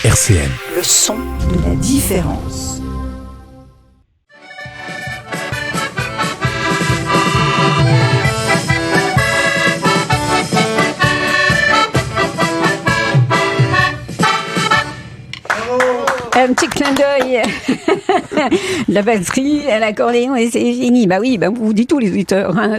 RCN. Le son de la différence. Un petit clin d'œil. La batterie, l'accordéon, et c'est fini. Bah oui, vous dites tous les auditeurs. Hein.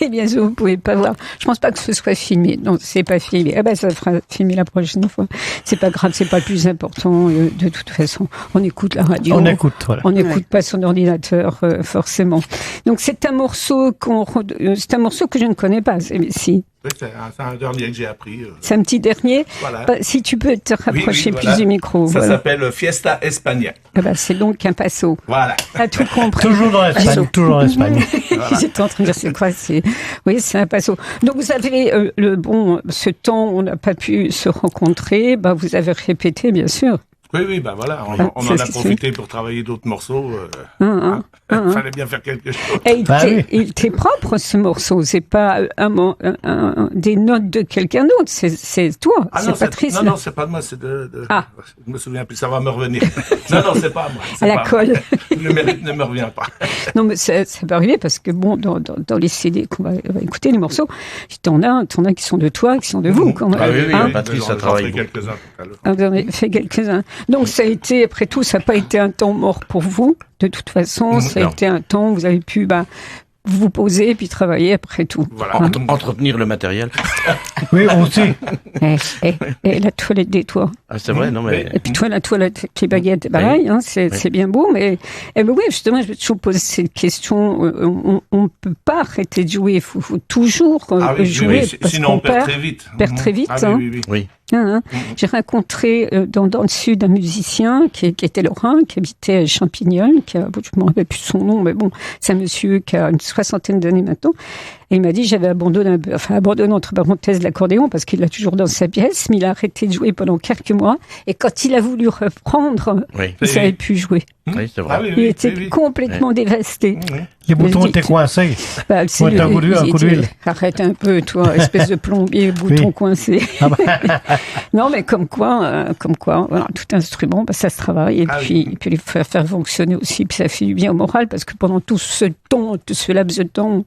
Et bien sûr, vous pouvez pas voir. Je pense pas que ce soit filmé. Non, c'est pas filmé. Ça sera filmé la prochaine fois. C'est pas grave, c'est pas le plus important. De toute façon, on écoute la radio. On écoute, voilà. On n'écoute pas son ordinateur, forcément. Donc c'est un morceau que je ne connais pas. Si. Oui, c'est un dernier que j'ai appris. C'est un petit dernier. Voilà. Si tu peux te rapprocher voilà. plus du micro. Ça voilà. s'appelle Fiesta España. C'est donc un passo. Voilà. T'as tout compris. Toujours dans l'Espagne, toujours en Espagne. Voilà. J'étais en train de dire, c'est quoi? Oui, c'est un passo. Donc, vous avez ce temps où on n'a pas pu se rencontrer, vous avez répété, bien sûr. Oui, voilà. On en a profité pour travailler d'autres morceaux. Fallait bien faire quelque chose. Et il t'est propre, ce morceau. C'est pas des notes de quelqu'un d'autre. C'est toi. C'est Patrice. Non, c'est pas de moi. C'est je me souviens plus. Ça va me revenir. non, c'est pas moi. À la colle. Le mérite ne me revient pas. Non, mais ça peut arriver parce que dans les CD qu'on va écouter, les morceaux, t'en as qui sont de toi, qui sont de vous, quand même. Ah oui, hein? Patrice a travaillé quelques-uns tout à l'heure. Vous en avez fait quelques-uns. Donc, ça a été, après tout, ça n'a pas été un temps mort pour vous. De toute façon, ça a été un temps où vous avez pu vous poser et puis travailler après tout. Voilà. Entretenir le matériel. Oui, aussi. Et la toilette des toits. Ah, c'est vrai, non mais... Et puis toi, la toilette avec les baguettes, pareil, c'est bien beau, mais oui, justement, je vais toujours poser cette question. On ne peut pas arrêter de jouer, il faut toujours jouer. Parce sinon on perd très vite. Oui. J'ai rencontré dans le sud un musicien qui était lorrain, qui habitait à Champignol, je ne me rappelle plus son nom, mais bon, c'est un monsieur qui a une 60aine d'années maintenant. Et il m'a dit, j'avais abandonné entre parenthèses l'accordéon parce qu'il l'a toujours dans sa pièce, mais il a arrêté de jouer pendant quelques mois. Et quand il a voulu reprendre, il ne savait plus jouer. Oui, c'est vrai. Il était complètement dévasté. Les boutons étaient coincés. Un coup d'huile. Arrête un peu, toi, espèce de plombier, bouton coincé. Non, mais comme quoi, voilà, tout instrument, ça se travaille. Et puis il faut faire fonctionner aussi. Puis ça fait du bien au moral parce que pendant tout ce laps de temps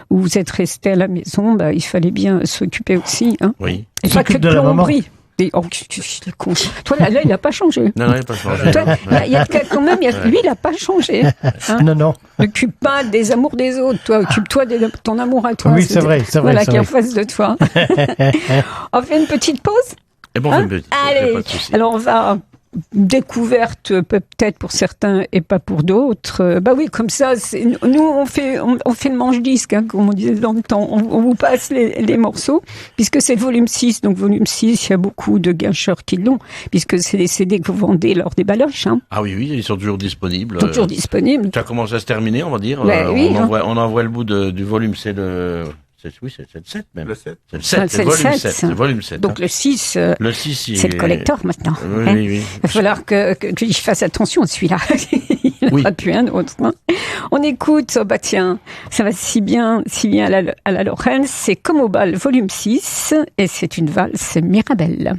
où vous êtes resté à la maison, il fallait bien s'occuper aussi. Hein. Oui. Et pas que de plomberie. Con. Toi, là, il n'a pas changé. Non, il n'a pas changé. Lui, il n'a pas changé. Hein. Non. N'occupe pas des amours des autres. Toi, occupe-toi de ton amour à toi. Oui, c'est vrai. Voilà, qui est en face de toi. On fait une petite pause? Et bon, une petite pause. Allez. Pas de souci. Alors, on va... Découverte peut-être pour certains et pas pour d'autres. Oui, comme ça, nous on fait le manche-disque, comme on disait dans le temps. On vous passe les morceaux, puisque c'est le volume 6. Donc volume 6, il y a beaucoup de guincheurs qui l'ont, puisque c'est des CD que vous vendez lors des baloches. Hein. Ah oui, ils sont toujours disponibles. Toujours disponibles. Ça commence à se terminer, on va dire. On envoie le bout du volume, c'est le... Oui, c'est le 7 même. Le 7. C'est le 7, c'est le volume 7. C'est le volume 7. Donc le 6, c'est le collector maintenant. Oui. Il va falloir que je fasse attention à celui-là. Il n'y en aura plus un autre. Hein. On écoute, tiens, ça va si bien à la Lorraine. C'est Comme au bal, volume 6, et c'est une valse Mirabelle.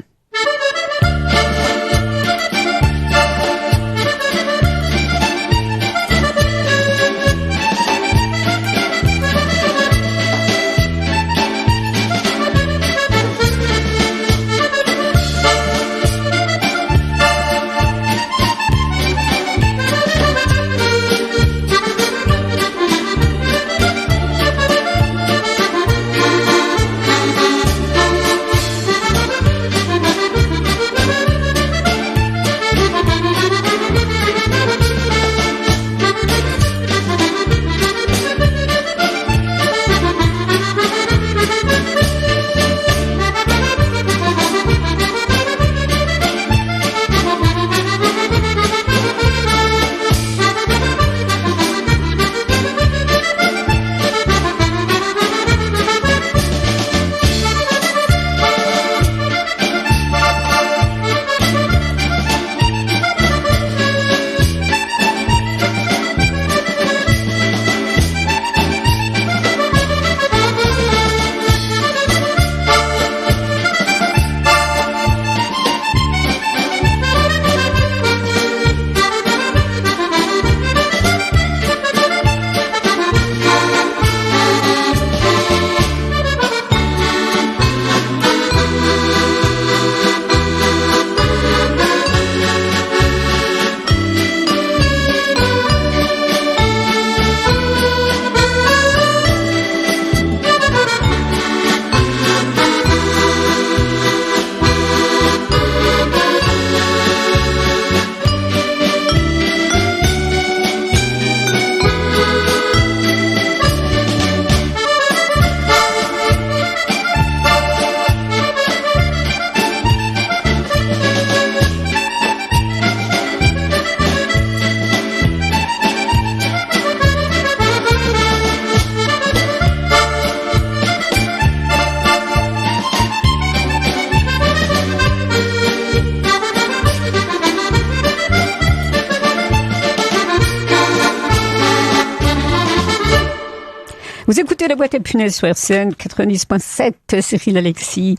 Vous écoutez la boîte à punaises sur RCN 90.7, Cyril Alexis.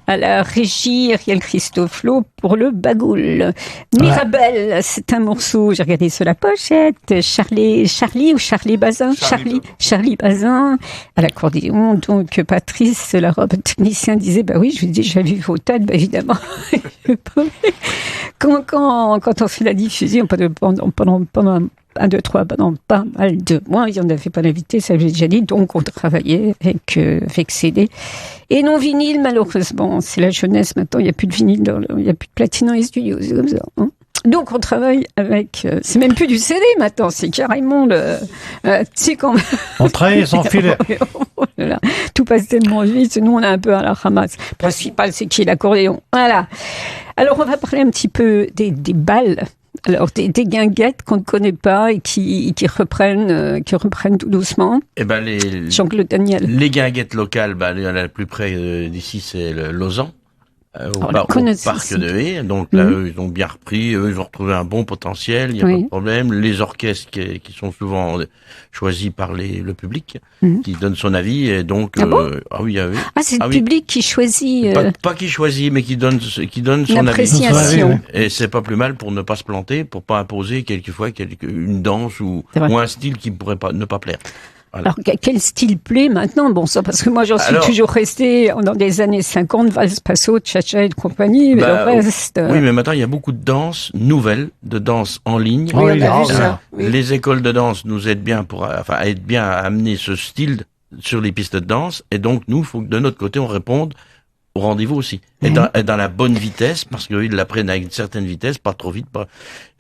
À la régie, Ariel Christophe Lo pour le bagoule. Mirabelle, c'est un morceau, j'ai regardé sur la pochette, Charlie Bazin, Charlie Bazin, à l'accordéon, donc Patrice, la robe technicien, disait, bah oui, je lui ai déjà vu vos têtes, bah évidemment. Quand on fait la diffusion pendant pas mal de mois, il n'y en avait pas d'invité, ça j'ai déjà dit, donc on travaillait avec CD. Et non vinyle, malheureusement, c'est la jeunesse maintenant, il n'y a plus de vinyle, il n'y a plus de platine dans les studios, c'est comme ça. Hein. Donc on travaille avec, c'est même plus du CD maintenant, c'est carrément c'est quand même. On travaille sans filet. Tout passe tellement vite, nous on est un peu à la ramasse. Le principal, c'est qu'il y ait l'accordéon. Voilà. Alors on va parler un petit peu des balles. Alors, des guinguettes qu'on ne connaît pas et qui reprennent tout doucement. Eh ben, Jean-Claude Daniel. Les guinguettes locales, la plus près d'ici, c'est le Lausanne. Au parc de Haye. Donc là, eux, ils ont bien repris, eux, ils ont retrouvé un bon potentiel, il n'y a pas de problème. Les orchestres qui sont souvent choisis par le public, qui donne son avis, et donc... c'est le public qui choisit... Pas qui choisit, mais qui donne son avis. Appréciation. Et c'est pas plus mal pour ne pas se planter, pour pas imposer quelquefois une danse ou un style qui pourrait ne pas plaire. Voilà. Alors, quel style plaît maintenant? Bon, ça, parce que moi, j'en suis toujours resté dans les années 50, valse, passo, cha-cha et de compagnie, mais le reste... Oui, mais maintenant, il y a beaucoup de danses nouvelles, de danses en ligne. Oui, on a vu ça. Oui. Les écoles de danse nous aident bien aident bien à amener ce style sur les pistes de danse, et donc, nous, il faut que de notre côté, on réponde au rendez-vous aussi. Et dans la bonne vitesse, parce qu'ils l'apprennent à une certaine vitesse, pas trop vite.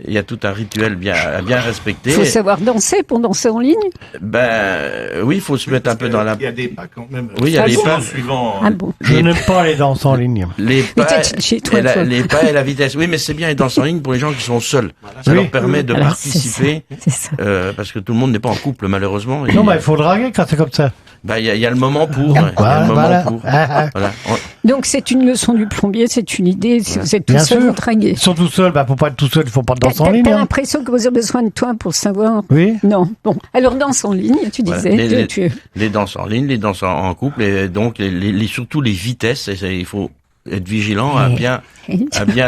Il y a tout un rituel à bien respecter. Il faut savoir danser pour danser en ligne? Oui, il faut se mettre un peu dans la... Il y a des pas quand même. Oui, il y a des pas suivant. Ah bon. Je n'aime pas les danses en ligne. Les pas et la vitesse. Oui, mais c'est bien les danses en ligne pour les gens qui sont seuls. Voilà, ça leur permet de participer. C'est ça. Parce que tout le monde n'est pas en couple, malheureusement. Non, mais il faut draguer quand c'est comme ça. Il y a le moment pour. Voilà. Donc c'est une leçon du plombier, c'est une idée. Si vous êtes tout seul, vous draguez. Ils sont tout seuls, pour pas être tout seul, il faut pas de danse en ligne. T'as l'impression que vous avez besoin de toi pour savoir? Oui. Non. Bon. Alors danse en ligne, tu disais. Les danses en ligne, les danses en couple, et donc surtout les vitesses. Il faut être vigilant à bien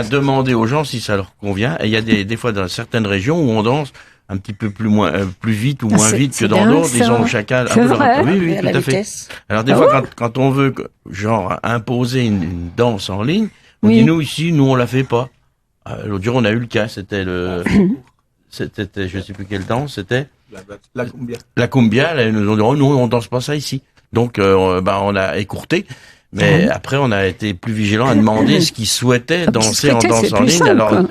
demander aux gens si ça leur convient. Et il y a des fois dans certaines régions où on danse un petit peu plus vite ou moins vite que dans d'autres. Ils ont chacun un peu leur... Oui, tout à fait. Alors des fois, quand on veut imposer une danse en ligne, on dit nous on la fait pas. L'autre jour on a eu le cas, c'était je sais plus quelle danse, c'était la cumbia. La cumbia, là, ils nous ont dit nous on danse pas ça ici. Donc on a écourté. Mais après, on a été plus vigilant à demander ce qu'ils souhaitaient danser en danse en ligne. Alors,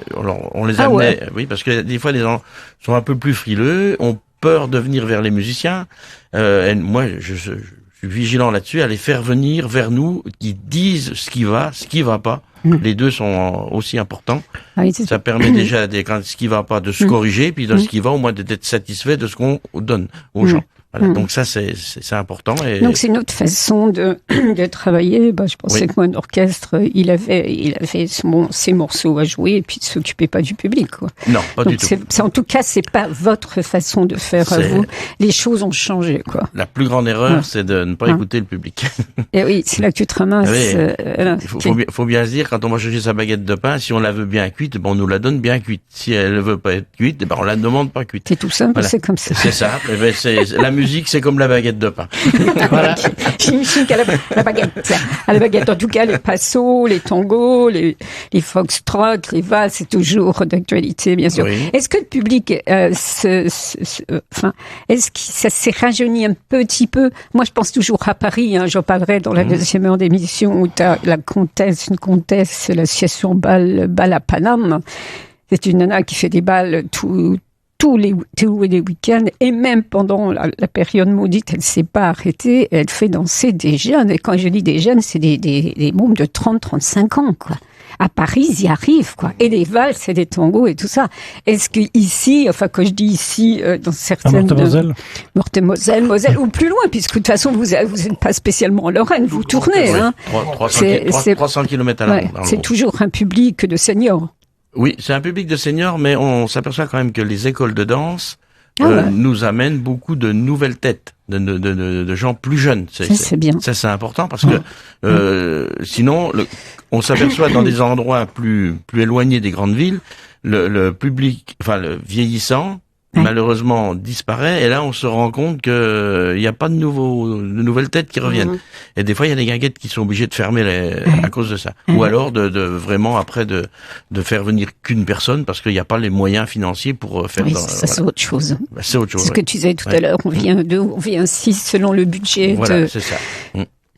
on les amenait, oui, parce que des fois, les gens sont un peu plus frileux, ont peur de venir vers les musiciens. Et moi, je suis vigilant là-dessus, à les faire venir vers nous, qui disent ce qui va pas. Les deux sont aussi importants. Ça permet déjà, quand ce qui va pas, de se corriger, puis de ce qui va, au moins d'être satisfait de ce qu'on donne aux gens. Voilà, donc ça c'est important. Et... Donc c'est une autre façon de travailler. Je pensais que mon orchestre, il avait ses morceaux à jouer et puis il s'occupait pas du public, quoi. Non, pas du tout. En tout cas, c'est pas votre façon de faire à vous. Les choses ont changé, quoi. La plus grande erreur, c'est de ne pas écouter le public. Et oui, c'est là que tu te ramasses. Il faut bien se dire, quand on va chercher sa baguette de pain, si on la veut bien cuite, on nous la donne bien cuite. Si elle ne veut pas être cuite, on la demande pas cuite. C'est tout simple, c'est comme ça. C'est simple. La musique, c'est comme la baguette de pain. Voilà. J'imagine qu'à la baguette. En tout cas, les passos, les tangos, les foxtrots, les valses, c'est toujours d'actualité, bien sûr. Oui. Est-ce que le public, est-ce que ça s'est rajeuni un petit peu? Moi, je pense toujours à Paris, j'en parlerai dans la deuxième heure d'émission, où tu as une comtesse, l'association Bal à Paname. C'est une nana qui fait des balles tous les week-ends, et même pendant la période maudite, elle ne s'est pas arrêtée, elle fait danser des jeunes, et quand je dis des jeunes, c'est des mômes de 30-35 ans, quoi. À Paris, ils y arrivent, quoi. Et les valses et les tangos et tout ça. Est-ce que ici, quand je dis ici, dans certaines... Meurthe-et-Moselle, Moselle, ou plus loin, puisque de toute façon, vous n'êtes pas spécialement en Lorraine, vous tournez, 300 km à l'heure. C'est toujours un public de seniors. Oui, c'est un public de seniors, mais on s'aperçoit quand même que les écoles de danse nous amène beaucoup de nouvelles têtes, de gens plus jeunes. C'est bien. Ça, c'est important parce que sinon, on s'aperçoit dans des endroits plus éloignés des grandes villes, le public, enfin le vieillissant, malheureusement disparaît, et là on se rend compte que y a pas de nouvelles têtes qui reviennent. Et des fois il y a des guinguettes qui sont obligées de fermer à cause de ça. Ou alors de vraiment après de faire venir qu'une personne parce qu'il n'y a pas les moyens financiers pour faire. Oui, ça c'est autre chose. C'est autre chose. C'est ce que tu disais tout à l'heure. On vient 2, on vient 6 selon le budget. Voilà, c'est ça.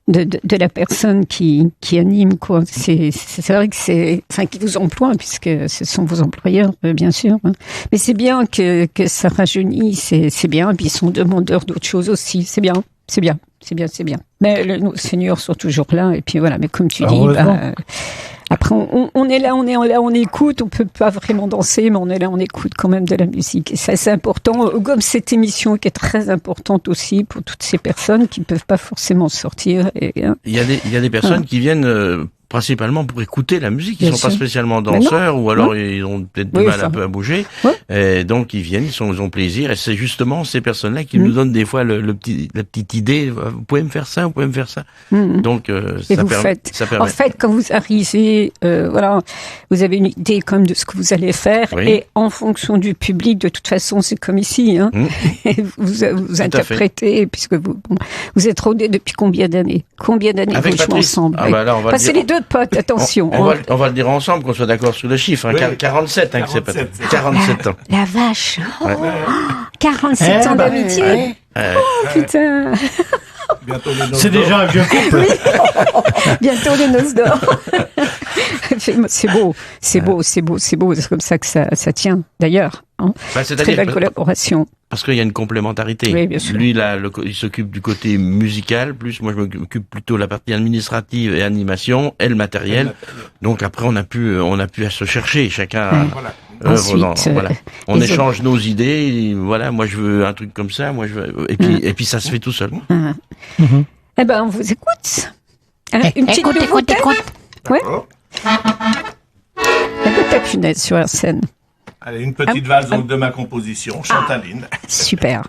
De la personne qui anime, quoi. C'est vrai que qui vous emploie, puisque ce sont vos employeurs, bien sûr. Mais c'est bien que ça rajeunit, c'est bien. Et puis ils sont demandeurs d'autres choses aussi. C'est bien. Mais nos seniors sont toujours là. Et puis voilà. Mais comme tu dis, après, on est là, on écoute, on peut pas vraiment danser, mais on est là, on écoute quand même de la musique. Et ça, c'est important, comme cette émission qui est très importante aussi pour toutes ces personnes qui peuvent pas forcément sortir. Il y a des personnes qui viennent principalement pour écouter la musique. Ils sont pas spécialement danseurs, ou alors ils ont peut-être du mal un peu à bouger. Et donc ils viennent, ils ont plaisir. Et c'est justement ces personnes-là qui nous donnent des fois la petite idée. Vous pouvez me faire ça, vous pouvez me faire ça. Donc ça permet. En fait, quand vous arrivez, vous avez une idée comme de ce que vous allez faire, et en fonction du public, de toute façon, c'est comme ici. Et vous interprétez, puisque vous êtes rodés depuis combien d'années vous jouez ensemble? C'est les deux potes, attention. On va le dire ensemble, qu'on soit d'accord sur le chiffre. 47, que c'est pas 47 ans. La vache. 47 ans d'amitié. Putain. C'est déjà un vieux couple. Bientôt les noces d'or. C'est beau. C'est comme ça que ça tient, d'ailleurs. Très belle collaboration. Parce qu'il y a une complémentarité. Oui, bien sûr. Lui, il s'occupe du côté musical, plus moi je m'occupe plutôt de la partie administrative et animation, et le matériel. Donc après, on a pu à se chercher, chacun. Ensuite, on échange nos idées. Voilà, moi je veux un truc comme ça, moi je veux. Et puis ça se fait tout seul. Eh ben, on vous écoute. Une petite Écoute. Ouais. Écoute ta punaise sur la scène. Allez, une petite valse donc de ma composition, Chantaline. Super.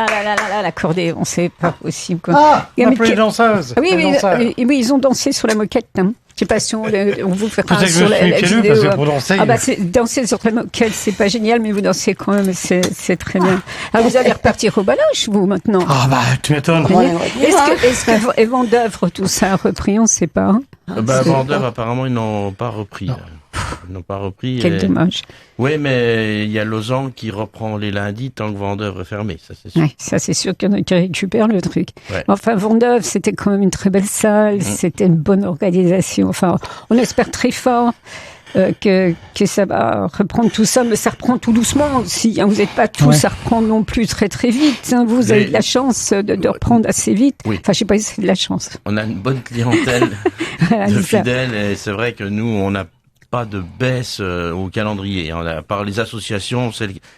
Ah là, l'accordéon, c'est pas possible. Quoi. Ah, les danseuses. Oui, ils ont dansé sur la moquette. Hein. Je sais pas si on vous fera sur la vidéo. Parce que pour danser, danser sur la moquette, c'est pas génial, mais vous dansez quand même, c'est très bien. Alors, vous allez repartir au baloche, vous, maintenant. Ah, tu m'étonnes. Est-ce que Vendeuvre, tout ça a repris, on sait pas. Vendeuvre, apparemment, ils n'ont pas repris. Ils n'ont pas repris. Quel dommage. Oui, mais il y a Lausanne qui reprend les lundis tant que Vendeuvre est fermé, ça c'est sûr. Ouais, ça c'est sûr qu'il y en a qui récupèrent le truc. Ouais. Enfin, Vendeuvre, c'était quand même une très belle salle, c'était une bonne organisation. Enfin, on espère très fort que ça va reprendre tout ça, mais ça reprend tout doucement aussi. Hein. Vous n'êtes pas tous à reprendre non plus très très vite. Hein. Vous avez de la chance de reprendre assez vite. Oui. Enfin, je sais pas si c'est de la chance. On a une bonne clientèle de fidèles et c'est vrai que nous, on n'a pas de baisse au calendrier. Par les associations,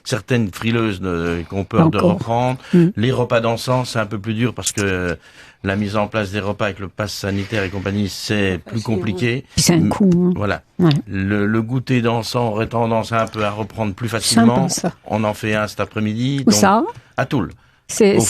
certaines frileuses qu'on peut de reprendre. Les repas dansants, c'est un peu plus dur parce que la mise en place des repas avec le pass sanitaire et compagnie, c'est plus compliqué. C'est un coût. Hein. Voilà. Ouais. Le goûter dansant aurait tendance un peu à reprendre plus facilement. On en fait un cet après-midi. Où ça ? À Toul. Au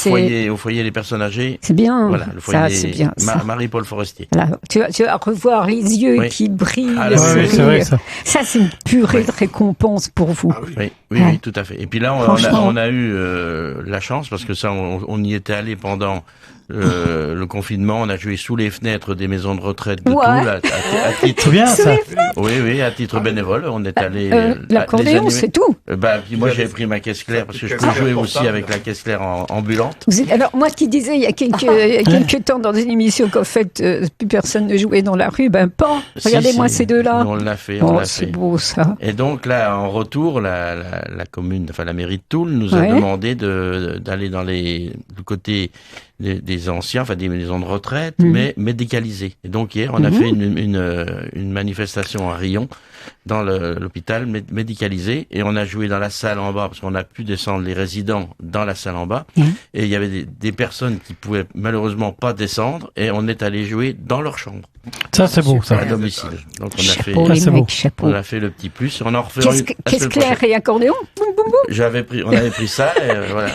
foyer des personnes âgées. C'est bien. Voilà, le foyer c'est bien. Marie-Paul Forestier. Là, tu vas revoir les yeux qui brillent. Oui, c'est vrai ça. Ça, c'est une purée de récompense pour vous. Ah, oui, tout à fait. Et puis là, on a eu la chance, parce que ça, on y était allé pendant le confinement. On a joué sous les fenêtres des maisons de retraite de Toul à titre. Bien ça. Oui, à titre bénévole. On est allé. L'accordéon, c'est tout. Puis moi, j'ai pris ma caisse claire parce que je peux jouer aussi avec la caisse claire ambulante. Alors moi qui disais il y a quelques temps dans une émission qu'en fait plus personne ne jouait dans la rue, pas. Regardez-moi ces deux-là. On l'a fait. C'est beau ça. Et donc là, en retour, la commune, enfin la mairie de Toul nous a demandé d'aller dans le côté des anciens, enfin des maisons de retraite, mais médicalisées. Et donc hier, on a fait une manifestation à Rion, dans l'hôpital médicalisé, et on a joué dans la salle en bas, parce qu'on a pu descendre les résidents dans la salle en bas, et il y avait des personnes qui pouvaient malheureusement pas descendre, et on est allé jouer dans leur chambre. Ça, c'est beau, ça. À domicile. Donc on a fait le petit plus, et on en refait Caisse claire et accordéon. On avait pris ça, et voilà.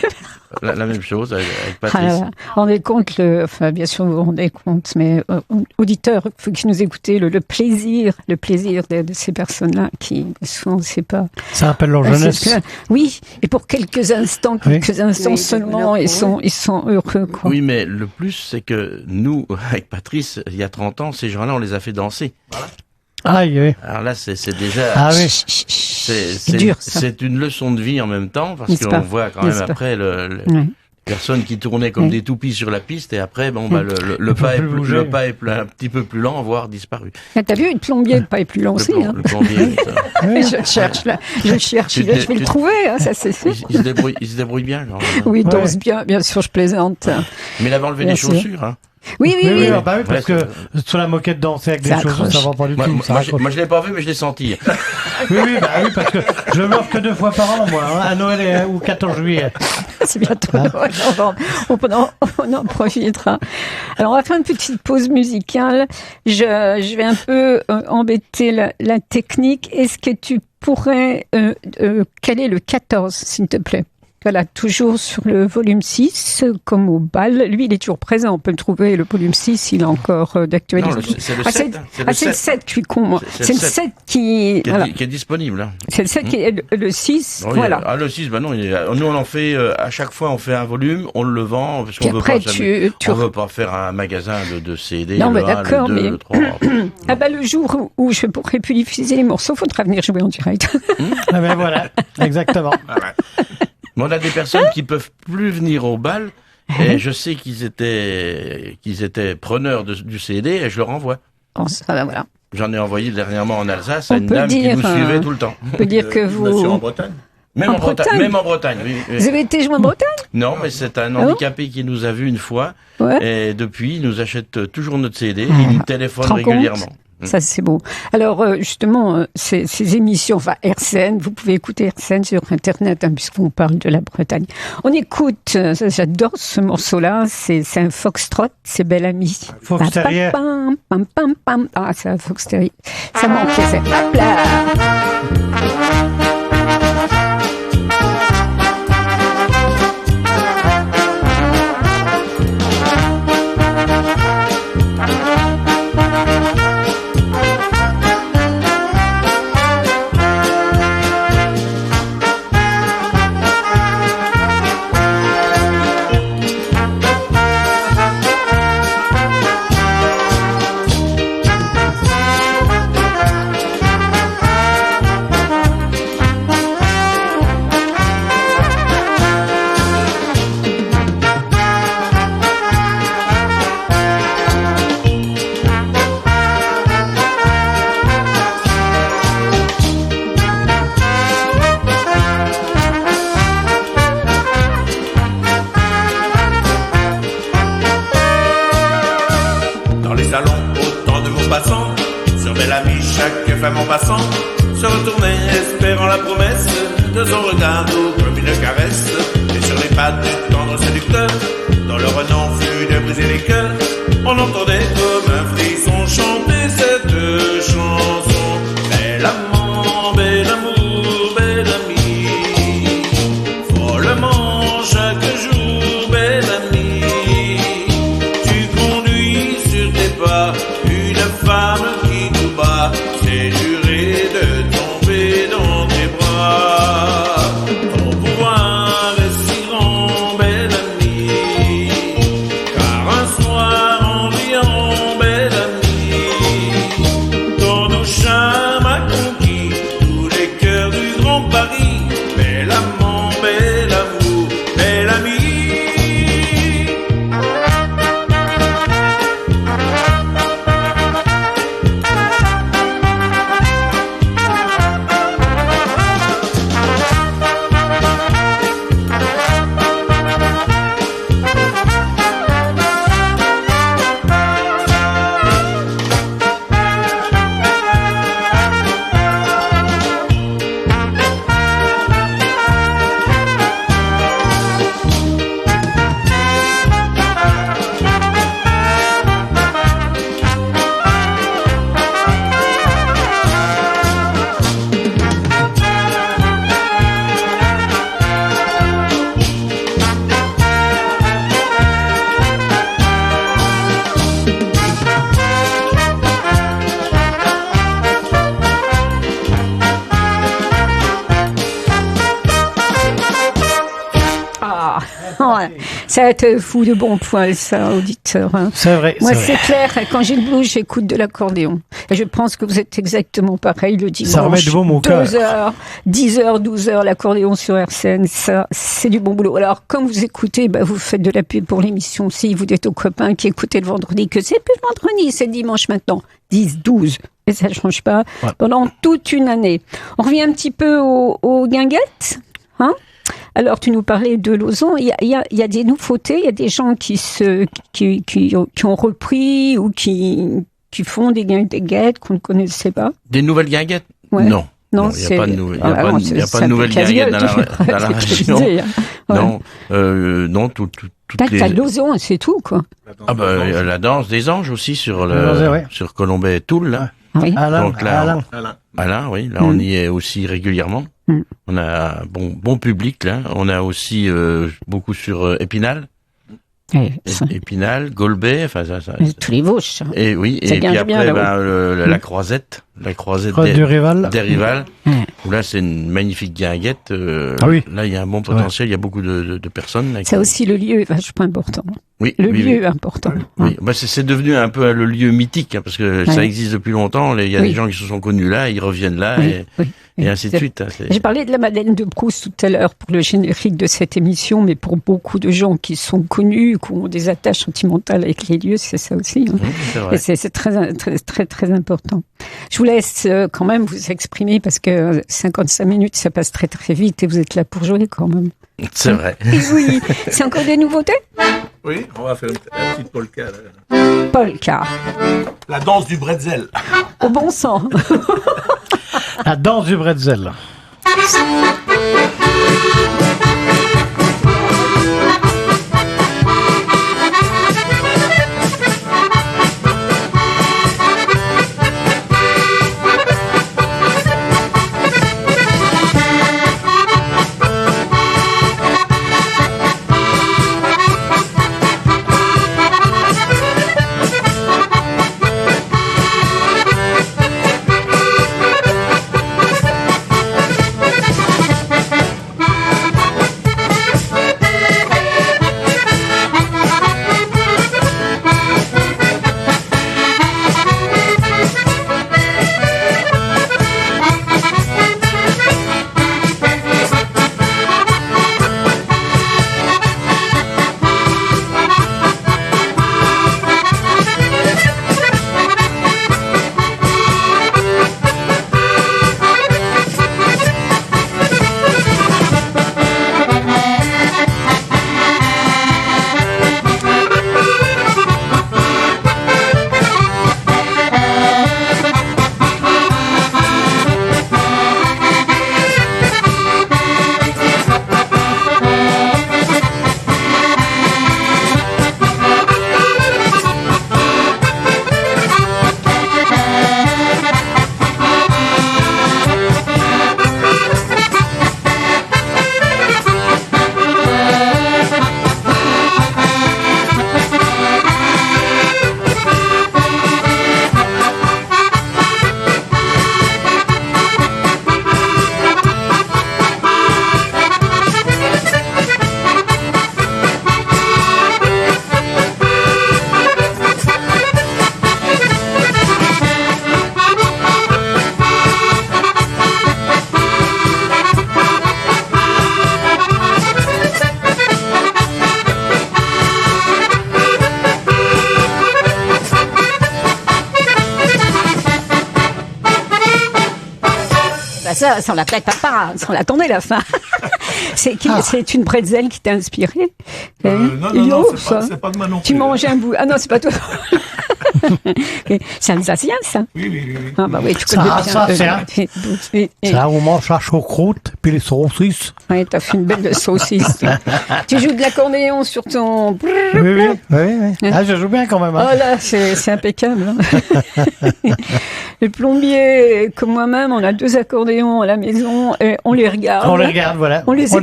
La même chose avec Patrice. On est compte, bien sûr, vous vous rendez compte, mais auditeurs, il faut qu'ils nous écoutez le plaisir de ces personnes-là qui, souvent, on ne sait pas. Ça rappelle leur jeunesse. Oui, et pour quelques instants seulement, ils sont heureux, quoi. Oui, mais le plus, c'est que nous, avec Patrice, il y a 30 ans, ces gens-là, on les a fait danser. Voilà. Oui. Alors là, c'est déjà. Ah oui. C'est dur, ça. C'est une leçon de vie en même temps, parce qu'on voit quand même après personnes qui tournaient comme des toupies sur la piste, et après, le pas est un petit peu plus lent, voire disparu. T'as vu, le plombier, le pas est plus lent aussi. Le plombier, je cherche, je vais le trouver, ça c'est sûr. Il se débrouille bien, genre. Oui, il danse bien sûr, je plaisante. Mais il avait enlevé les chaussures, hein. Oui, parce que sur la moquette danser avec des chaussures, ça va pas du tout. Moi, je l'ai pas vu, mais je l'ai senti. Oui, parce que je m'offre que 2 fois par an, moi, à Noël ou 14 juillet. C'est bientôt Noël, on en profitera. Alors, on va faire une petite pause musicale. Je vais un peu embêter la technique. Est-ce que tu pourrais caler le 14, s'il te plaît? Voilà, toujours sur le volume 6, comme au bal. Lui, il est toujours présent. On peut le trouver, le volume 6, il est encore d'actualité. Non, c'est le 7. C'est le 7, je suis con, moi. C'est le 7 qui est disponible. Hein. C'est le 7 qui est le 6, voilà. Ah, le 6, non. Nous, on en fait, à chaque fois, on fait un volume, on le vend, parce qu'on on veut pas faire un magasin de CD. Non, mais d'accord, le 2, le 3. Le jour où je pourrais plus diffuser les morceaux, faudra venir jouer en direct. Ben voilà, exactement. On a des personnes qui peuvent plus venir au bal, et je sais qu'ils étaient preneurs du CD, et je leur envoie. Voilà. J'en ai envoyé dernièrement en Alsace à une dame qui nous suivait tout le temps. On peut dire que vous... Monsieur en Bretagne. Même en Bretagne, oui. Vous avez été joué en Bretagne? Non, mais c'est un handicapé qui nous a vus une fois, et depuis, il nous achète toujours notre CD, il nous téléphone régulièrement. Ça, c'est beau. Alors, justement, ces émissions, enfin, RCN, vous pouvez écouter RCN sur Internet, puisqu'on parle de la Bretagne. On écoute, j'adore ce morceau-là, c'est un foxtrot, c'est Belle Amie. Fox Terrier. Ah, c'est un Fox Terrier. Ça manquait, c'est... Hop là! chaque femme en passant se retournait, espérant la promesse de son regard doux comme une caresse. Et sur les pattes du tendre séducteur, dont le renom fut de briser les cœurs, on entendait comme un frisson chanter cette chanson. Bel amant, bel amour, bel ami, follement chaque jour, bel ami, tu conduis sur tes pas une femme qui tout bas s'est juré de tomber dans tes bras. Ton pouvoir est si grand, bel ami, car un soir en riant, bel ami, ton doux charme a conquis tous les cœurs du grand Paris. Bel amant, bel amour, bel ami. Ouais. Ça va être fou de bon poil, ça, auditeur. Hein. C'est vrai. Moi, c'est clair, quand j'ai le blues, j'écoute de l'accordéon. Et je pense que vous êtes exactement pareil le dimanche. Ça remet du baume au cœur. 2h, 10h, 12h, l'accordéon sur RCN, ça, c'est du bon boulot. Alors, comme vous écoutez, bah, vous faites de la pub pour l'émission. Si vous êtes aux copains qui écoutaient le vendredi, que c'est plus le vendredi, c'est le dimanche maintenant. 10, 12. Et ça ne change pas pendant toute une année. On revient un petit peu aux guinguettes, hein? Alors, tu nous parlais de Lausanne. Il y a des nouveautés, il y a des gens qui ont repris ou qui font des guinguettes qu'on ne connaissait pas. Des nouvelles guinguettes? Ouais. Non. Non, il n'y a pas de nouvelles guinguettes dans la région. Non, non, toutes les... T'as Lausanne, c'est tout, quoi. Ah bah, la danse des anges aussi sur sur Colombet et Toul, là. Oui. Donc là, Alain, oui, là on y est aussi régulièrement. On a bon public là. On a aussi beaucoup sur Épinal. Épinal, Golbet, enfin ça. Tous les Vosges. Et oui, ça et puis après bien, la croisette des rivales. Où là c'est une magnifique guinguette. Là il y a un bon potentiel, il y a beaucoup de personnes. Là, ça aussi le lieu est vachement important. Oui, le lieu est important. Oui. Bah, c'est devenu un peu le lieu mythique, hein, parce que ça existe depuis longtemps. Il y a des gens qui se sont connus là, ils reviennent là, et ainsi de suite. Hein, j'ai parlé de la Madeleine de Proust tout à l'heure pour le générique de cette émission, mais pour beaucoup de gens qui sont connus, qui ont des attaches sentimentales avec les lieux, c'est ça aussi. Hein. Oui, c'est très important. Je vous laisse quand même vous exprimer, parce que 55 minutes, ça passe très très vite, et vous êtes là pour jouer quand même. C'est vrai. Oui. C'est encore des nouveautés? Oui, on va faire la petite polka. Là. Polka. La danse du bretzel. Au bon sens. La danse du bretzel. ça, sans la plaque papa, sans l'attendez la fin. C'est une bretzel qui t'a inspiré. Non, c'est pas de moi non plus. Tu manges un bout. Ah non, c'est pas toi. C'est alsacien, ça. Oui. Ah bah oui, tu connais bien. Ça, on mange la choucroute, puis les saucisses. Oui, t'as fait une belle saucisse. Tu joues de l'accordéon sur ton... Oui. Ah, je joue bien quand même. Oh là, c'est impeccable. Le plombier, comme moi-même, on a 2 accordéons à la maison et on les regarde. Voilà. On les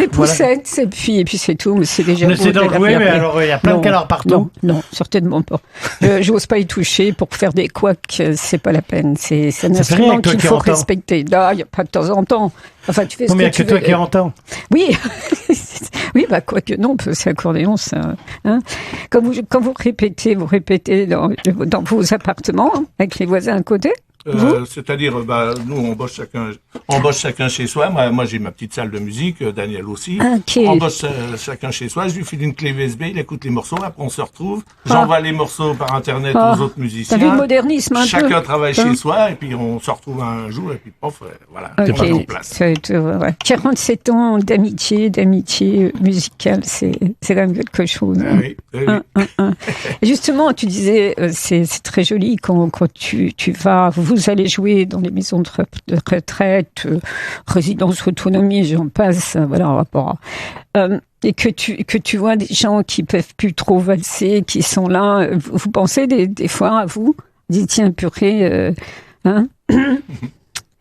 époussette, et puis c'est tout, mais c'est déjà... On essaie d'en jouer, mais alors il y a plein de canards partout. Non, certainement pas. J'ose pas y toucher pour faire des couacs, c'est pas la peine. C'est un instrument qu'il faut respecter. Là, il n'y a pas de temps en temps. Enfin, tu fais ce que tu veux. Il n'y a que toi qui entends. Oui. Oui, bah, quoique non, c'est accordéon, ça. Hein. Quand vous répétez dans vos appartements, hein, avec les voisins à côté? C'est-à-dire, nous, on bosse chacun chez soi. Moi, j'ai ma petite salle de musique, Daniel aussi. Okay. On bosse chacun chez soi. Je lui file une clé USB, il écoute les morceaux, après on se retrouve. J'envoie les morceaux par Internet aux autres musiciens. T'as vu le modernisme un peu? Chacun travaille chez soi, et puis on se retrouve un jour, et puis pof, voilà, on va en place. 47 ans d'amitié musicale, c'est quand même quelque chose. Hein. Oui. Et justement, tu disais, c'est très joli quand tu vas... Vous allez jouer dans les maisons de retraite, résidence autonomie, j'en passe, voilà, en rapport et que tu vois des gens qui peuvent plus trop valser, qui sont là, vous pensez des fois à vous? Dites, tiens, purée, hein?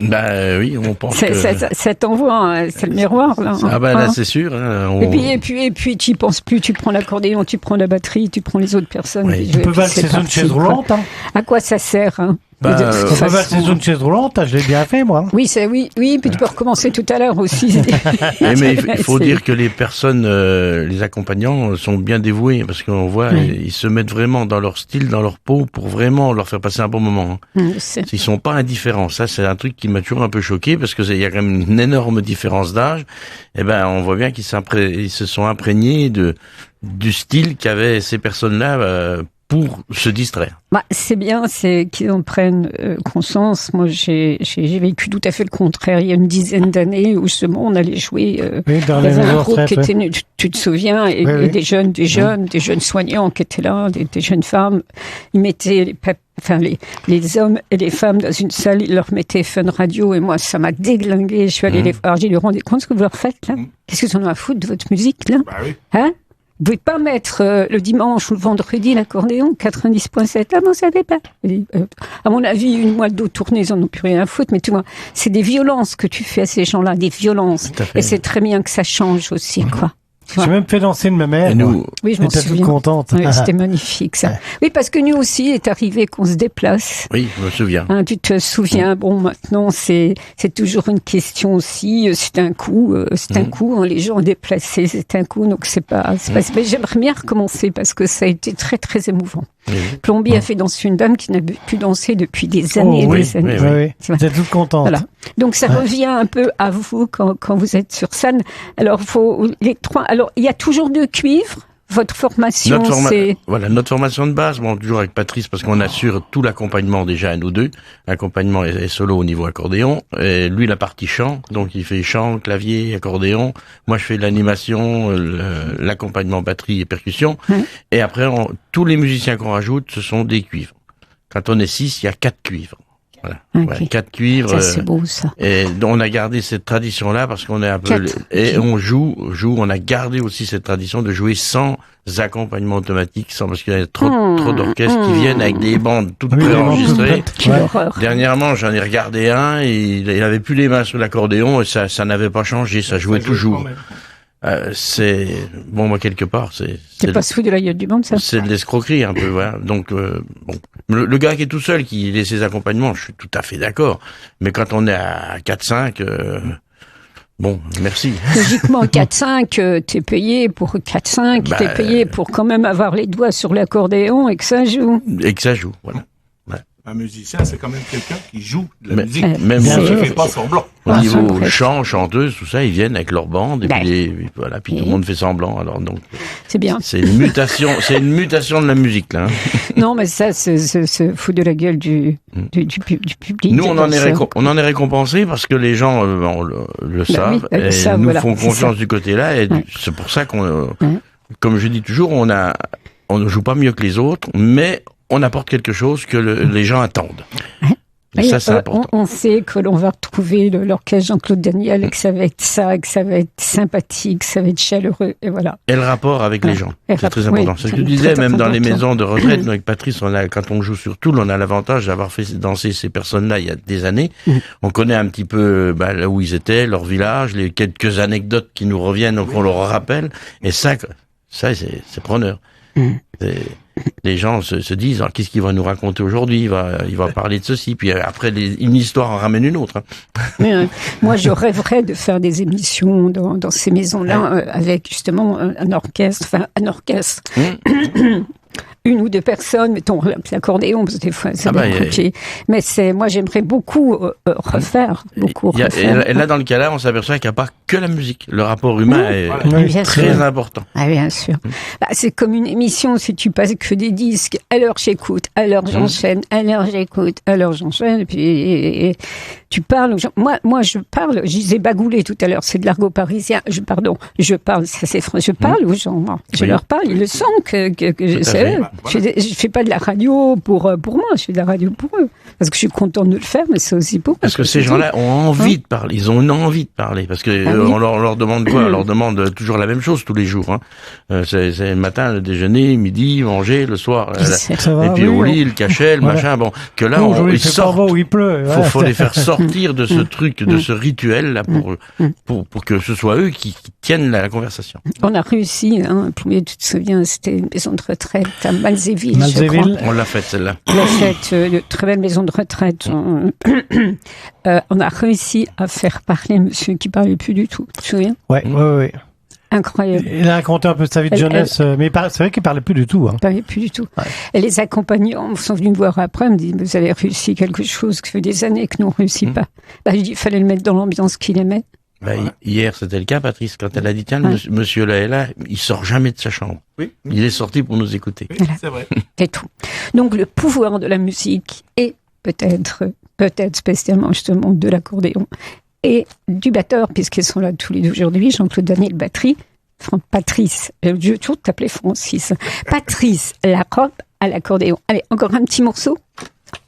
Oui, on pense que... Ça t'envoie, hein, c'est le miroir, là. Ah là, c'est sûr. Hein, Et puis, tu y penses plus, tu prends l'accordéon, tu prends la batterie, tu prends les autres personnes. Oui. Tu peux valser sur une chaise roulante, hein. À quoi ça sert, hein? On peut valser sur une chaise roulante, je l'ai bien fait, moi. Oui, puis tu peux recommencer tout à l'heure aussi. Mais il faut dire que les personnes, les accompagnants sont bien dévoués, parce qu'on voit, ils se mettent vraiment dans leur style, dans leur peau, pour vraiment leur faire passer un bon moment. Hein. Ils sont pas indifférents. Ça, c'est un truc qui m'a toujours un peu choqué, parce que il y a quand même une énorme différence d'âge. On voit bien qu'ils se sont imprégnés du style qu'avaient ces personnes-là, pour se distraire. C'est bien, c'est qu'ils en prennent conscience. Moi, j'ai vécu tout à fait le contraire. Il y a une dizaine d'années où justement on allait jouer dans un groupe qui était, tu te souviens, et des jeunes soignants qui étaient là, des jeunes femmes. Ils mettaient les hommes et les femmes dans une salle, ils leur mettaient Fun Radio, et moi ça m'a déglingué. Je suis allée les voir, j'ai dit, rendez compte ce que vous leur faites là? Qu'est-ce que vous en avez à foutre de votre musique là? Hein? Vous pouvez pas mettre le dimanche ou le vendredi l'accordéon 90.7. Ah non, ça ne pas. À mon avis, une moelle d'eau tournée, ils en ont plus rien à foutre. Mais tu vois, c'est des violences que tu fais à ces gens-là, des violences. Et c'est très bien que ça change aussi, quoi. J'ai même fait danser de ma mère. Oui, je m'en souviens. Toute contente. Oui, c'était magnifique, ça. Oui, parce que nous aussi, est arrivé qu'on se déplace. Oui, je me souviens. Tu te souviens, bon, maintenant, c'est toujours une question aussi. C'est un coup, les gens déplacés, c'est un coup. Donc, c'est pas. Mais j'aimerais bien recommencer parce que ça a été très, très émouvant. Plombier a fait danser une dame qui n'a plus dansé depuis des années et des années. Oui. Vous êtes toute contente. Voilà. Donc, ça revient un peu à vous quand vous êtes sur scène. Alors, il y a toujours 2 cuivres. Votre formation, c'est... Voilà, notre formation de base, toujours avec Patrice, parce qu'on assure tout l'accompagnement déjà à nous deux. L'accompagnement est solo au niveau accordéon. Et lui, la partie chant. Donc, il fait chant, clavier, accordéon. Moi, je fais l'animation, l'accompagnement batterie et percussion. Et après, tous les musiciens qu'on rajoute, ce sont des cuivres. Quand on est 6, il y a 4 cuivres. Voilà. 4 cuivres. Ça, c'est beau, ça. Et on a gardé cette tradition-là parce qu'on est un peu... on joue, on a gardé aussi cette tradition de jouer sans accompagnement automatique, parce qu'il y a trop d'orchestres qui viennent avec des bandes toutes préenregistrées. Dernièrement, j'en ai regardé un, et il avait plus les mains sur l'accordéon, et ça n'avait pas changé, ça jouait toujours. Moi, quelque part, c'est pas sous de la gueule du monde, ça. C'est de l'escroquerie, un peu, voilà. Donc, le gars qui est tout seul, qui laisse ses accompagnements, je suis tout à fait d'accord. Mais quand on est à 4-5, merci. Logiquement, 4-5, t'es payé pour 4-5, t'es payé pour quand même avoir les doigts sur l'accordéon et que ça joue. Voilà. Ouais. Un musicien, c'est quand même quelqu'un qui joue de la musique. Même qui ne fait pas semblant. Au niveau chant, chanteuse, tout ça, ils viennent avec leur bande et puis voilà, puis tout le monde fait semblant. Alors donc, c'est bien. C'est une mutation de la musique là. Non, mais ça, se fout de la gueule du public. Nous, on en est récompensé parce que les gens le savent et nous font confiance du côté-là et c'est pour ça qu'on, comme je dis toujours, on ne joue pas mieux que les autres, mais on apporte quelque chose que les gens attendent. Et ça, c'est important. On sait que l'on va retrouver l'orchestre Jean-Claude Daniel et que ça va être ça, que ça va être sympathique, que ça va être chaleureux, et voilà. Et le rapport avec les gens, c'est très important. C'est ce que tu disais, même dans les maisons de retraite, nous, avec Patrice, quand on joue sur Toul, on a l'avantage d'avoir fait danser ces personnes-là il y a des années. On connaît un petit peu là où ils étaient, leur village, les quelques anecdotes qui nous reviennent, donc on leur rappelle. Et ça c'est preneur. Les gens se disent, alors, qu'est-ce qu'il va nous raconter aujourd'hui? Il va parler de ceci, puis après une histoire en ramène une autre. Moi, je rêverais de faire des émissions dans ces maisons-là avec justement un orchestre. Une ou deux personnes, mettons l'accordéon, parce que des fois c'est compliqué. Mais moi j'aimerais beaucoup refaire. Et là, dans le cas-là, on s'aperçoit qu'il n'y a pas que la musique. Le rapport humain est très important. Ah, bien sûr. C'est comme une émission, si tu passes que des disques, alors j'écoute, alors j'enchaîne, alors j'écoute, alors j'enchaîne, et puis tu parles aux gens. Moi je parle, je disais bagoulé tout à l'heure, c'est de l'argot parisien. Je parle, ça c'est français, je parle aux gens. Je leur parle, ils le sentent que je sais. Je fais pas de la radio pour moi, je fais de la radio pour eux. Parce que je suis contente de le faire, mais c'est aussi pour eux. Parce que ces gens-là ont envie de parler, ils ont une envie de parler. Parce que on leur demande quoi? On leur demande toujours la même chose tous les jours. C'est le matin, le déjeuner, midi, manger, le soir. Et puis au lit, le cachet, le machin. Bon, que là, ils sortent. Il pleut. Faut les faire sortir de ce truc, de ce rituel là, pour que ce soit eux qui tiennent la conversation. On a réussi, premier, tu te souviens, c'était une maison de retraite à Malzéville, je crois. On l'a faite, celle-là. On l'a faite, une très belle maison de retraite. On a réussi à faire parler monsieur qui parlait plus du tout, tu te souviens? Ouais. Incroyable. Il a raconté un peu sa vie de jeunesse, mais c'est vrai qu'il parlait plus du tout. Il parlait plus du tout. Ouais. Et les accompagnants sont venus me voir après, me disent, vous avez réussi quelque chose que ça fait des années que nous on réussit pas. Je dis, il fallait le mettre dans l'ambiance qu'il aimait. Hier, c'était le cas, Patrice, quand elle a dit, tiens, monsieur là est là, il sort jamais de sa chambre. Oui. Il est sorti pour nous écouter. Oui, c'est vrai. C'est tout. Donc, le pouvoir de la musique et peut-être spécialement, justement, de l'accordéon et du batteur, puisqu'ils sont là tous les deux aujourd'hui, Jean-Claude Daniel, batterie, Patrice, je vais toujours t'appeler Francis, Patrice Larobe à l'accordéon. Allez, encore un petit morceau?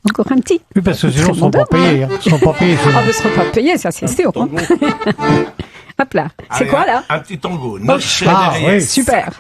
Encore un petit? Oui, parce que sinon, ils ne sont pas payés. Ils ne sont pas payés. Ils ne seront pas payés, ça c'est sûr. Hop là. C'est quoi là? Un petit tango. Oui. Super.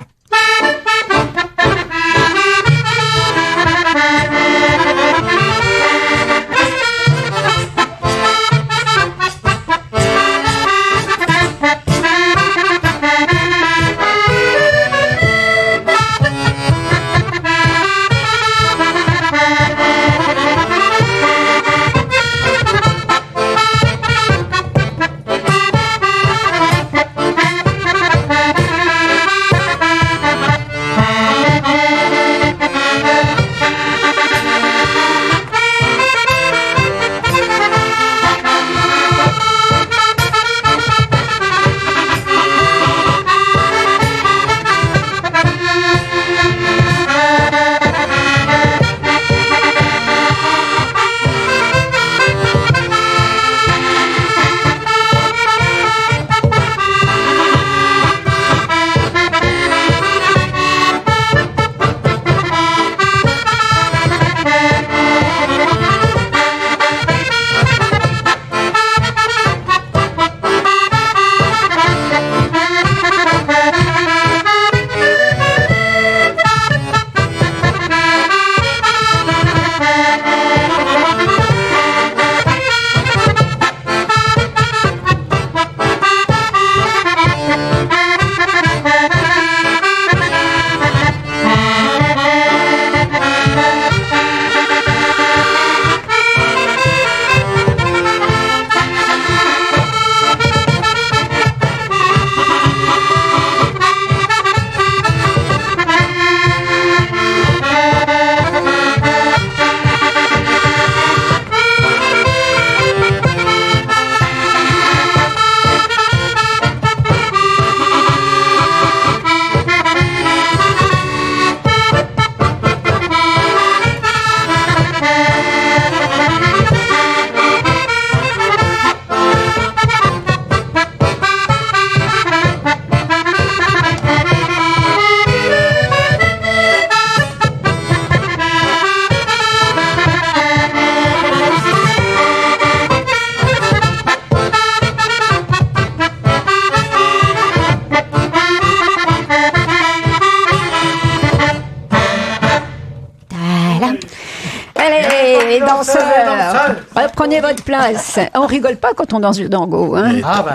les danseurs, prenez votre place. On rigole pas quand on danse du tango. Hein. Ah bah,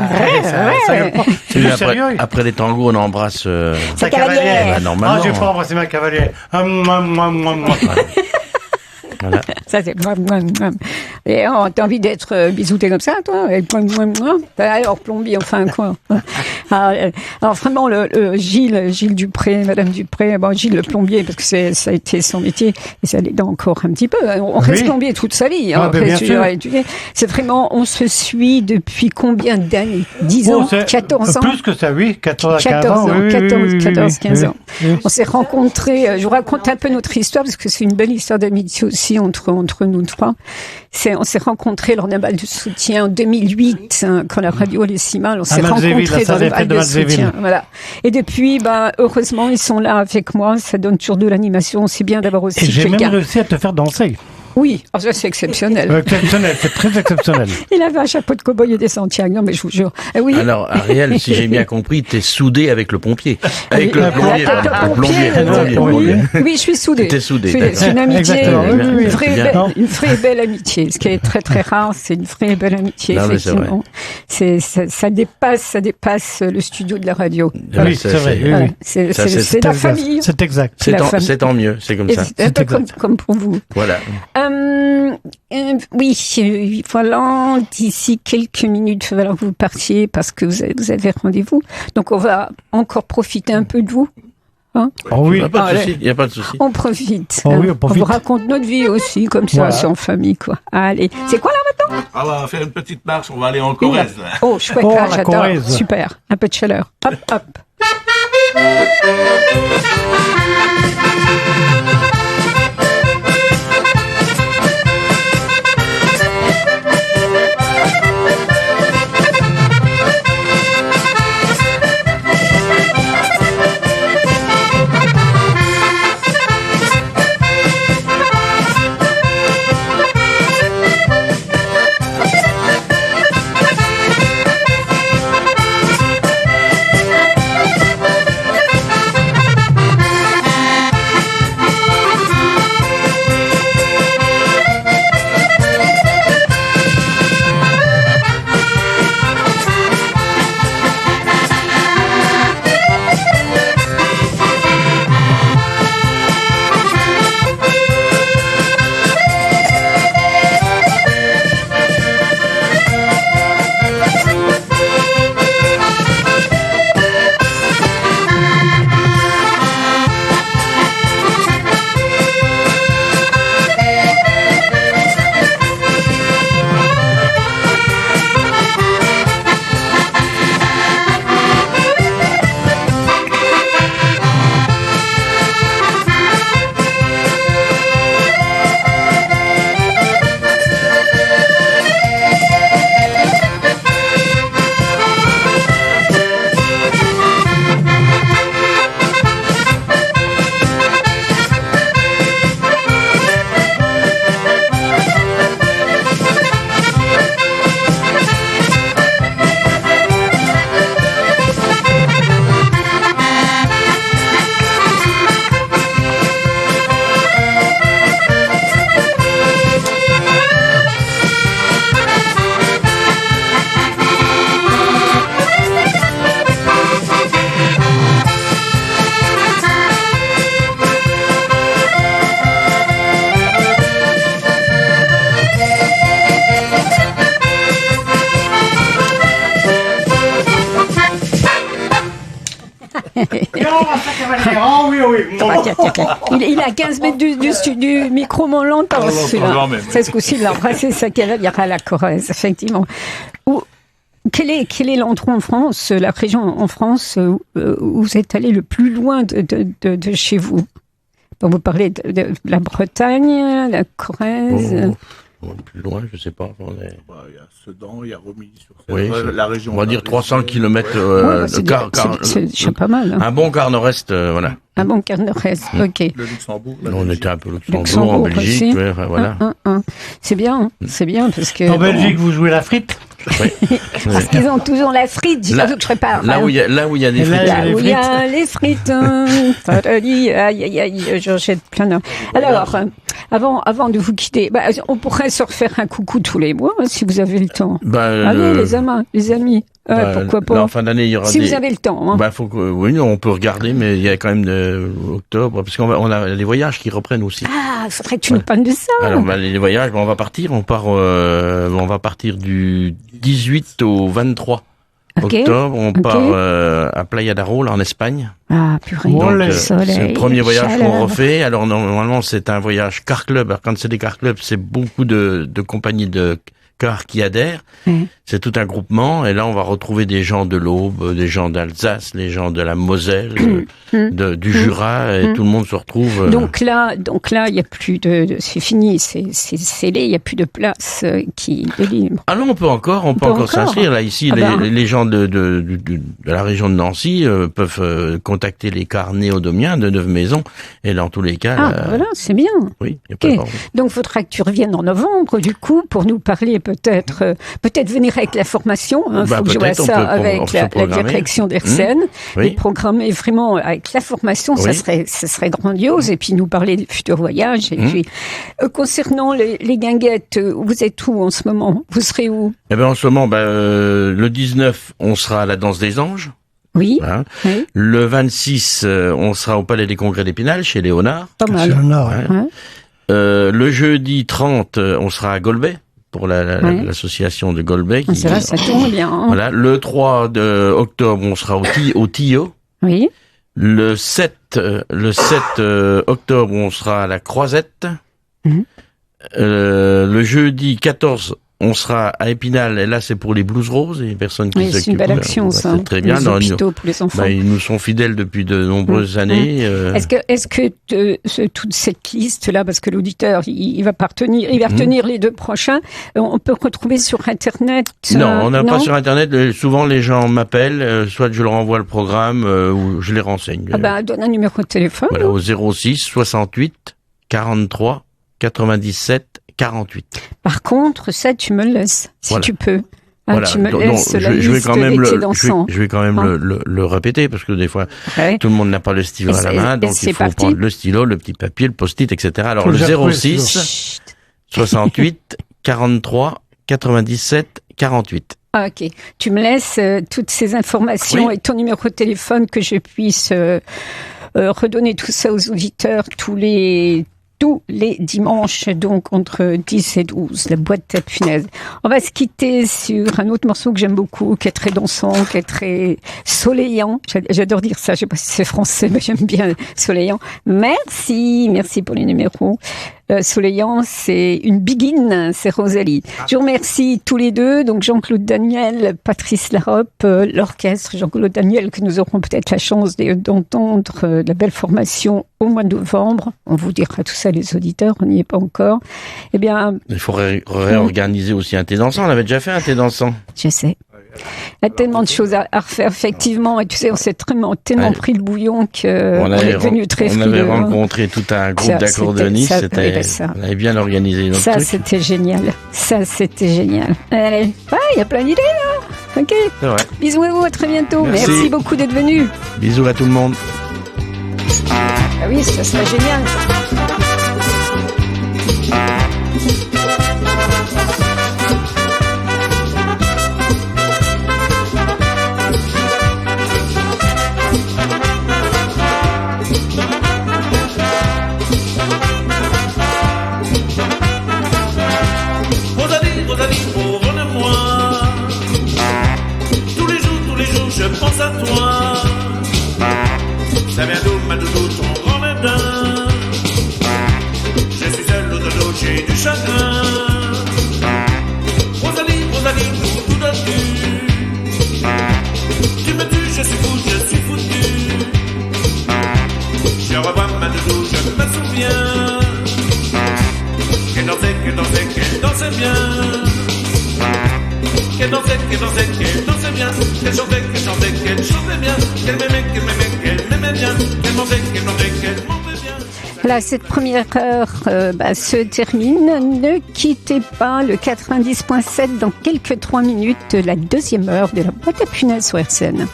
c'est du sérieux. Après les tangos, on embrasse sa cavalière. Bah, normalement. Ah, je vais pas embrasser ma cavalière. Voilà. Ça, c'est... Et t'as envie d'être bisouté comme ça, toi? Alors, plombier, enfin, quoi. Alors, vraiment, Gilles Dupré, Madame Dupré, bon, Gilles le plombier, parce que ça a été son métier, et ça l'est encore un petit peu. On reste plombier toute sa vie. Ah, bien sûr. C'est vraiment, on se suit depuis combien d'années? 10 ans? 14 ans? Plus que ça, oui. 14 15 ans. On s'est rencontrés, je vous raconte un peu notre histoire, parce que c'est une belle histoire d'amitié aussi entre nous trois. On s'est rencontrés lors d'un bal de soutien en 2008, quand la radio allait si mal. On s'est rencontrés dans le bal de soutien. Voilà. Et depuis, heureusement, ils sont là avec moi. Ça donne toujours de l'animation. C'est bien d'avoir aussi quelqu'un. Et j'ai même réussi à te faire danser. Oui, ça c'est exceptionnel. Exceptionnel, c'est très exceptionnel. Il avait un chapeau de cow-boy et des Santiago, non mais je vous jure. Oui. Alors, Ariel, si j'ai bien compris, t'es soudé avec le pompier. Avec le plombier. Oui, je suis soudée. T'es soudée. C'est une amitié, une vraie belle amitié. Ce qui est très très rare, c'est une vraie belle amitié, non, effectivement. Ça dépasse le studio de la radio. Oui, c'est vrai. C'est la famille. C'est exact. C'est tant mieux, c'est comme ça. C'est comme pour vous. Voilà. Oui, voilà, d'ici quelques minutes, il va falloir que vous partiez parce que vous avez rendez-vous. Donc, on va encore profiter un peu de vous. Hein? Oh oui. Il n'y a pas de souci. On profite. Oh oui, on profite. On vous raconte notre vie aussi, comme ça, voilà. C'est en famille, quoi. Allez. C'est quoi là maintenant? On va faire une petite marche, on va aller en Corrèze. Oh, chouette, j'adore. Corrèze. Super. Un peu de chaleur. Hop, hop. Il est à 15 mètres du micro, mais on l'entend, celui-là. C'est ce coup-ci, il a embrassé sa cavalière à la Corrèze, effectivement. Quel est l'endroit en France, la région en France où vous êtes allé le plus loin de chez vous? Bon, vous parlez de la Bretagne, la Corrèze. Plus loin, je sais pas. Il y a Sedan, il y a Romilly-sur-Seine, la région. On va dire 300 km. C'est déjà pas mal. Hein. Un bon quart nord-est, voilà. Un bon quart nord-est, ok. Le Luxembourg. On était un peu Luxembourg, en Belgique, voilà. C'est bien parce que. En Belgique, vous jouez la frite? Parce qu'ils ont toujours la frite, j'avoue que je prépare. Là où il y a des frites. Là où il y a les frites. Aïe, aïe, aïe, je jette plein de... Alors, avant de vous quitter, on pourrait se refaire un coucou tous les mois, si vous avez le temps. Allez, les amis. Pourquoi pas? En fin d'année, il y aura si vous avez le temps. Hein. Oui, on peut regarder, mais il y a quand même octobre, parce qu'on a les voyages qui reprennent aussi. Ah, il faudrait que tu nous parles de ça. Alors, les voyages, on va partir. On va partir du 18 au 23 octobre. On part à Playa d'Arol, en Espagne. Ah, purée. Donc, soleil, c'est le premier voyage qu'on refait. Alors, normalement, c'est un voyage car club. Alors, quand c'est des car clubs, c'est beaucoup de compagnies de cars qui adhèrent. C'est tout un groupement. Et là, on va retrouver des gens de l'Aube, des gens d'Alsace, les gens de la Moselle, du Jura, et tout le monde se retrouve. Donc là, il y a plus c'est fini, c'est scellé, il y a plus de place qui est libre. Ah non, on peut encore s'inscrire. Là, ici, les gens de la région de Nancy peuvent contacter les cars néodomiens de Neuve-Maisons. Et dans tous les cas. Voilà, c'est bien. Oui, il y a pas de problème. Donc, il faudra que tu reviennes en novembre, du coup, pour nous parler peut-être venir avec la formation. Faut que je vois ça avec la direction d'Airsen. Et programmer vraiment avec la formation, ça serait grandiose. Et puis nous parler des futurs voyages. Et puis, concernant les guinguettes, vous êtes où en ce moment? Vous serez où? Eh ben, en ce moment, le 19, on sera à la Danse des Anges. Oui. Hein. Oui. Le 26, on sera au Palais des Congrès d'Épinal, chez Léonard. Pas mal. Le jeudi 30, on sera à Golbet, pour l'association de Golbet. C'est vrai, ça tourne bien. Hein. Voilà. Le 3 octobre, on sera au Tillot. Oui. Le 7 octobre, on sera à la Croisette. Le jeudi 14, on sera à Épinal, et là c'est pour les Blues Roses, et les personnes qui s'occupent. C'est une belle action, ça. C'est très bien. Les hôpitaux pour les enfants. Ils nous sont fidèles depuis de nombreuses années. Est-ce que toute cette liste-là, parce que l'auditeur, il va retenir les 2 prochains, on peut retrouver sur Internet? Non, on n'a pas sur Internet. Souvent les gens m'appellent, soit je leur envoie le programme, ou je les renseigne. Donne un numéro de téléphone. Voilà, au 06 68 43 97 48. Par contre, ça, tu me le laisses, si tu peux. Voilà. Tu me laisses la liste je vais quand même le répéter, parce que des fois, tout le monde n'a pas le stylo à la main, donc il faut prendre le stylo, le petit papier, le post-it, etc. Alors, le 06 68 43 97 48. Ok. Tu me laisses toutes ces informations et ton numéro de téléphone, que je puisse redonner tout ça aux auditeurs tous les dimanches, donc entre 10 et 12, la boîte à punaises. On va se quitter sur un autre morceau que j'aime beaucoup, qui est très dansant, qui est très soleillant. J'adore dire ça, je sais pas si c'est français, mais j'aime bien soleillant. Merci pour les numéros. Soleillant, c'est une biguine, c'est Rosalie. Je vous remercie tous les deux, donc Jean-Claude Daniel, Patrice Larope, l'orchestre Jean-Claude Daniel, que nous aurons peut-être la chance d'entendre de la belle formation au mois de novembre. On vous dira tout ça, les auditeurs, on n'y est pas encore. Eh bien, il faudrait réorganiser aussi un thé dansant. On avait déjà fait un thé dansant. Je sais. Il y a tellement de choses à refaire, effectivement. Et tu sais, on s'est tellement pris le bouillon qu'on est devenu très frileux. On avait rencontré tout un groupe d'accordéonistes. On avait bien organisé notre truc. C'était génial. Allez, il y a plein d'idées, là. Ok. C'est vrai. Bisous à vous, à très bientôt. Merci beaucoup d'être venus. Bisous à tout le monde. Ah oui, ça serait génial. Rosalie, revenez-moi. Tous les jours, je pense à toi. Ça vient d'où, ma doudou, ton grand médin. Je suis seul au dodo, j'ai du chagrin. Rosalie, tout donnes-tu. Tu me tues, je suis fou, je suis foutu. Je revois ma doudou, je me souviens. Qu'elle dansait bien. Qu'elle dansait bien. Qu'elle chantait bien. Qu'elle m'aimait bien. Qu'elle montait bien. Là, cette première heure se termine. Ne quittez pas le 90.7 dans quelques 3 minutes, la deuxième heure de la boîte à punaises sur RCN.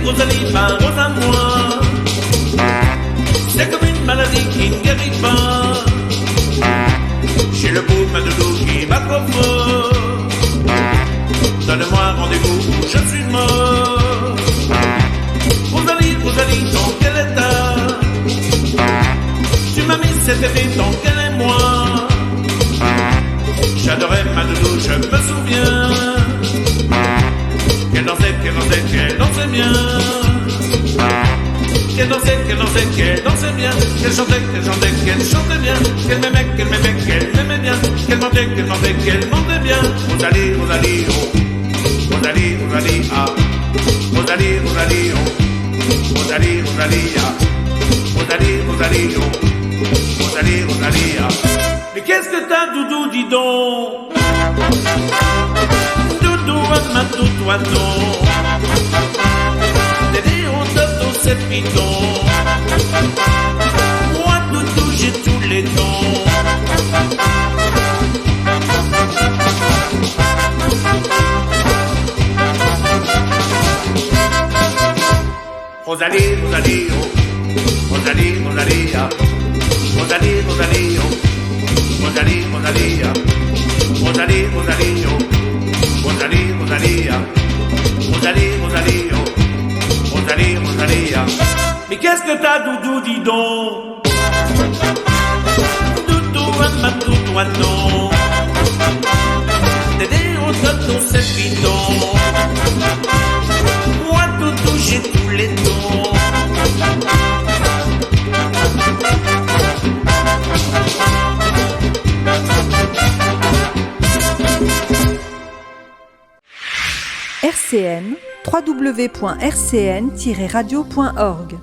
Rosalie, ma rose à moi, c'est comme une maladie qui ne guérit pas. J'ai le beau Madoudou qui m'appropos. Donne-moi rendez-vous où je suis mort. Rosalie, Rosalie, dans quel état tu m'as mis cet été dans quel émoi? J'adorais Madoudou, je me souviens. Qu'elle dansait bien. Qu'elle dansait bien. Qu'elle chantait bien. Qu'elle m'aimait bien. Qu'elle mentait bien. Rosalie, Rosalie, oh. Rosalie, Rosalie, ah. Rosalie, Rosalie, oh. Rosalie, Rosalie, ah. Rosalie, Rosalie, oh. Rosalie, Rosalie, ah. Mais qu'est-ce que t'as, Doudou, dis donc? Ma toutouanon, des déons c'est piton. Moi, Doudou, j'ai tous les dons. Rosalie, Rosalie, oh. Rosalie, Rosalie, ah. Rosalie, Rosalie, oh. Rosalie, Rosalie, ah. Rosalie, Rosalie, oh. Rosalie, Rosalie, Rosalie, Rosalie, oh. Rosalie, Rosalie, mais qu'est-ce que t'as, Doudou, dis donc? Doudou, ma toutouanon, Dédé, on te c'est bidon. Moi, Doudou, j'ai tous les dons. RCN, www.rcn-radio.org